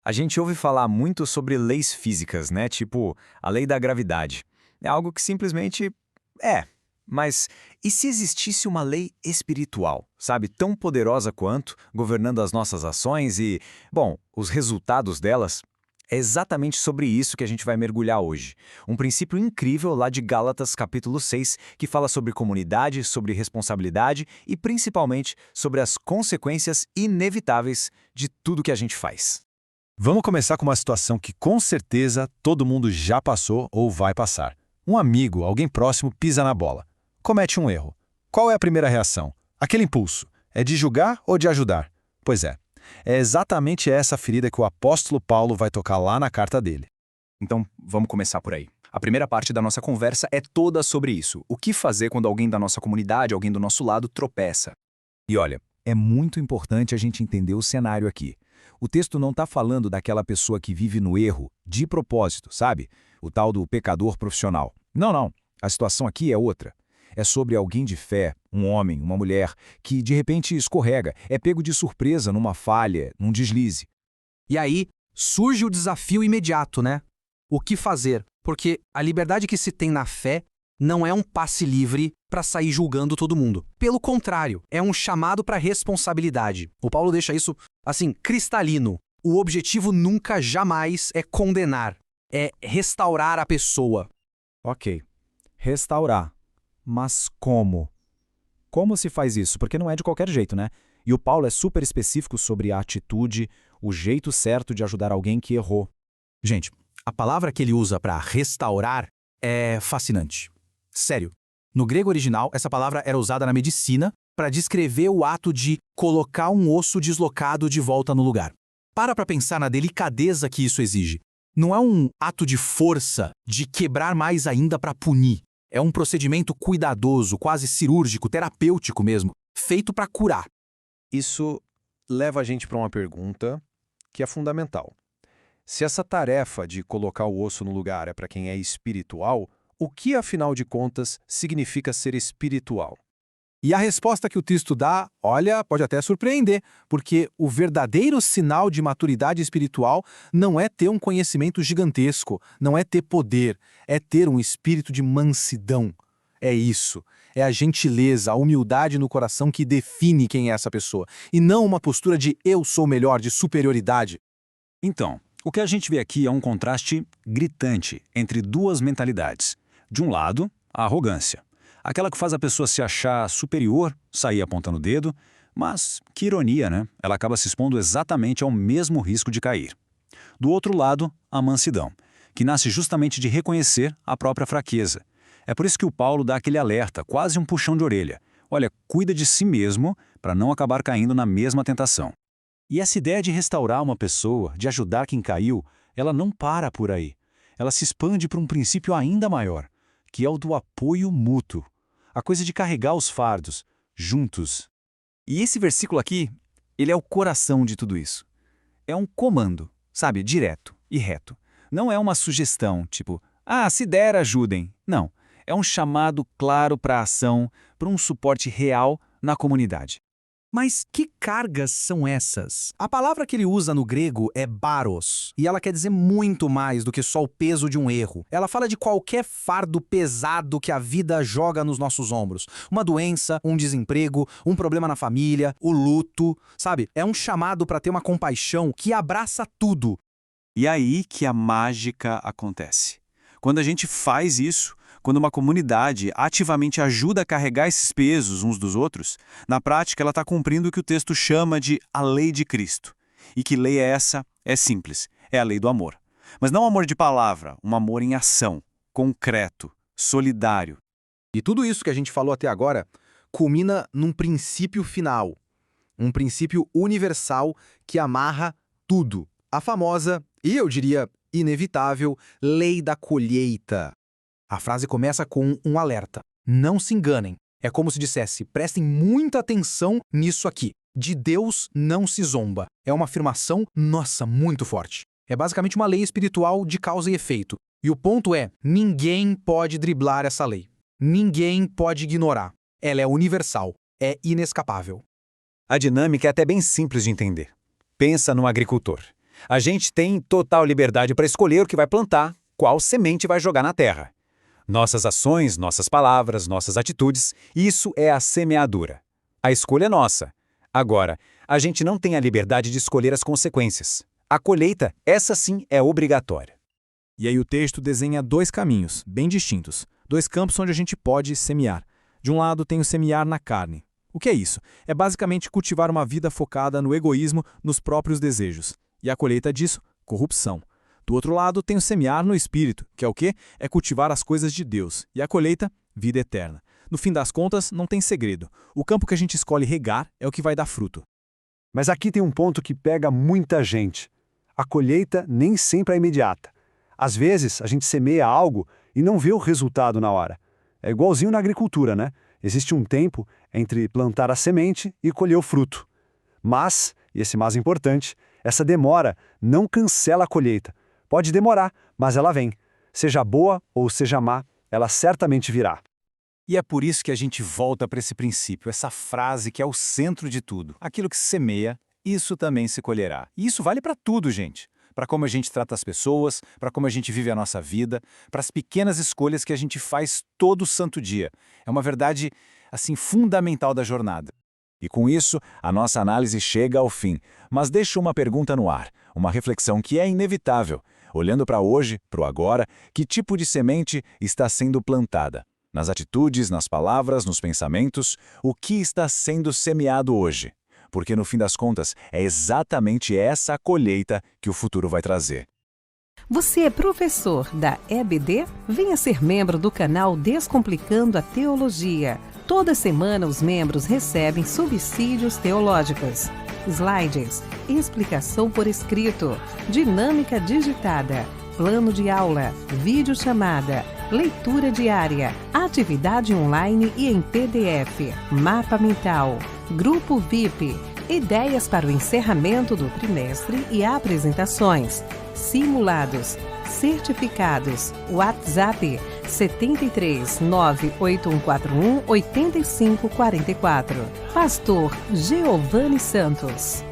A gente ouve falar muito sobre leis físicas, né? Tipo, a lei da gravidade. É algo que simplesmente é. Mas e se existisse uma lei espiritual, sabe? Tão poderosa quanto, governando as nossas ações e, bom, os resultados delas? É exatamente sobre isso que a gente vai mergulhar hoje. Um princípio incrível lá de Gálatas capítulo 6, que fala sobre comunidade, sobre responsabilidade e principalmente sobre as consequências inevitáveis de tudo que a gente faz. Vamos começar com uma situação que com certeza todo mundo já passou ou vai passar. Um amigo, alguém próximo, pisa na bola. Comete um erro. Qual é a primeira reação? Aquele impulso. É de julgar ou de ajudar? Pois é. É exatamente essa ferida que o apóstolo Paulo vai tocar lá na carta dele. Então, vamos começar por aí. A primeira parte da nossa conversa é toda sobre isso. O que fazer quando alguém da nossa comunidade, alguém do nosso lado, tropeça? E olha, é muito importante a gente entender o cenário aqui. O texto não está falando daquela pessoa que vive no erro, de propósito, sabe? O tal do pecador profissional. Não, não. A situação aqui é outra. É sobre alguém de fé, um homem, uma mulher, que de repente escorrega, é pego de surpresa numa falha, num deslize. E aí surge o desafio imediato, né? O que fazer? Porque a liberdade que se tem na fé não é um passe livre para sair julgando todo mundo. Pelo contrário, é um chamado para responsabilidade. O Paulo deixa isso, assim, cristalino. O objetivo nunca, jamais é condenar, é restaurar a pessoa. Ok. Restaurar. Mas como? Como se faz isso? Porque não é de qualquer jeito, né? E o Paulo é super específico sobre a atitude, o jeito certo de ajudar alguém que errou. Gente, a palavra que ele usa para restaurar é fascinante. Sério, no grego original, essa palavra era usada na medicina para descrever o ato de colocar um osso deslocado de volta no lugar. Para pensar na delicadeza que isso exige. Não é um ato de força, de quebrar mais ainda para punir. É um procedimento cuidadoso, quase cirúrgico, terapêutico mesmo, feito para curar. Isso leva a gente para uma pergunta que é fundamental. Se essa tarefa de colocar o osso no lugar é para quem é espiritual, o que, afinal de contas, significa ser espiritual? E a resposta que o texto dá, olha, pode até surpreender, porque o verdadeiro sinal de maturidade espiritual não é ter um conhecimento gigantesco, não é ter poder, é ter um espírito de mansidão. É isso. É a gentileza, a humildade no coração que define quem é essa pessoa, e não uma postura de eu sou melhor, de superioridade. Então, o que a gente vê aqui é um contraste gritante entre duas mentalidades. De um lado, a arrogância. Aquela que faz a pessoa se achar superior, sair apontando o dedo, mas, que ironia, né? Ela acaba se expondo exatamente ao mesmo risco de cair. Do outro lado, a mansidão, que nasce justamente de reconhecer a própria fraqueza. É por isso que o Paulo dá aquele alerta, quase um puxão de orelha. Olha, cuida de si mesmo para não acabar caindo na mesma tentação. E essa ideia de restaurar uma pessoa, de ajudar quem caiu, ela não para por aí. Ela se expande para um princípio ainda maior, que é o do apoio mútuo. A coisa de carregar os fardos, juntos. E esse versículo aqui, ele é o coração de tudo isso. É um comando, sabe, direto e reto. Não é uma sugestão, tipo, se der, ajudem. Não, é um chamado claro para a ação, para um suporte real na comunidade. Mas que cargas são essas? A palavra que ele usa no grego é baros, e ela quer dizer muito mais do que só o peso de um erro. Ela fala de qualquer fardo pesado que a vida joga nos nossos ombros. Uma doença, um desemprego, um problema na família, o luto, sabe? É um chamado para ter uma compaixão que abraça tudo. E aí que a mágica acontece. Quando a gente faz isso, quando uma comunidade ativamente ajuda a carregar esses pesos uns dos outros, na prática ela está cumprindo o que o texto chama de a lei de Cristo. E que lei é essa? É simples, é a lei do amor. Mas não amor de palavra, um amor em ação, concreto, solidário. E tudo isso que a gente falou até agora culmina num princípio final, um princípio universal que amarra tudo. A famosa, e eu diria inevitável, lei da colheita. A frase começa com um alerta. Não se enganem. É como se dissesse, prestem muita atenção nisso aqui. De Deus não se zomba. É uma afirmação, nossa, muito forte. É basicamente uma lei espiritual de causa e efeito. E o ponto é, ninguém pode driblar essa lei. Ninguém pode ignorar. Ela é universal. É inescapável. A dinâmica é até bem simples de entender. Pensa no agricultor. A gente tem total liberdade para escolher o que vai plantar, qual semente vai jogar na terra. Nossas ações, nossas palavras, nossas atitudes, isso é a semeadura. A escolha é nossa. Agora, a gente não tem a liberdade de escolher as consequências. A colheita, essa sim, é obrigatória. E aí o texto desenha dois caminhos, bem distintos. Dois campos onde a gente pode semear. De um lado tem o semear na carne. O que é isso? É basicamente cultivar uma vida focada no egoísmo, nos próprios desejos. E a colheita disso, corrupção. Do outro lado tem o semear no espírito, que é o quê? É cultivar as coisas de Deus. E a colheita, vida eterna. No fim das contas, não tem segredo. O campo que a gente escolhe regar é o que vai dar fruto. Mas aqui tem um ponto que pega muita gente. A colheita nem sempre é imediata. Às vezes, a gente semeia algo e não vê o resultado na hora. É igualzinho na agricultura, né? Existe um tempo entre plantar a semente e colher o fruto. Mas, e esse mais importante, essa demora não cancela a colheita. Pode demorar, mas ela vem. Seja boa ou seja má, ela certamente virá. E é por isso que a gente volta para esse princípio, essa frase que é o centro de tudo. Aquilo que se semeia, isso também se colherá. E isso vale para tudo, gente. Para como a gente trata as pessoas, para como a gente vive a nossa vida, para as pequenas escolhas que a gente faz todo santo dia. É uma verdade, assim, fundamental da jornada. E com isso, a nossa análise chega ao fim. Mas deixo uma pergunta no ar, uma reflexão que é inevitável. Olhando para hoje, para o agora, que tipo de semente está sendo plantada? Nas atitudes, nas palavras, nos pensamentos, o que está sendo semeado hoje? Porque no fim das contas, é exatamente essa a colheita que o futuro vai trazer. Você é professor da EBD? Venha ser membro do canal Descomplicando a Teologia. Toda semana os membros recebem subsídios teológicos, slides, explicação por escrito, dinâmica digitada, plano de aula, videochamada, leitura diária, atividade online e em PDF, mapa mental, grupo VIP, ideias para o encerramento do trimestre e apresentações, simulados, certificados, WhatsApp 73 98141 8544. Pastor Giovanni Santos.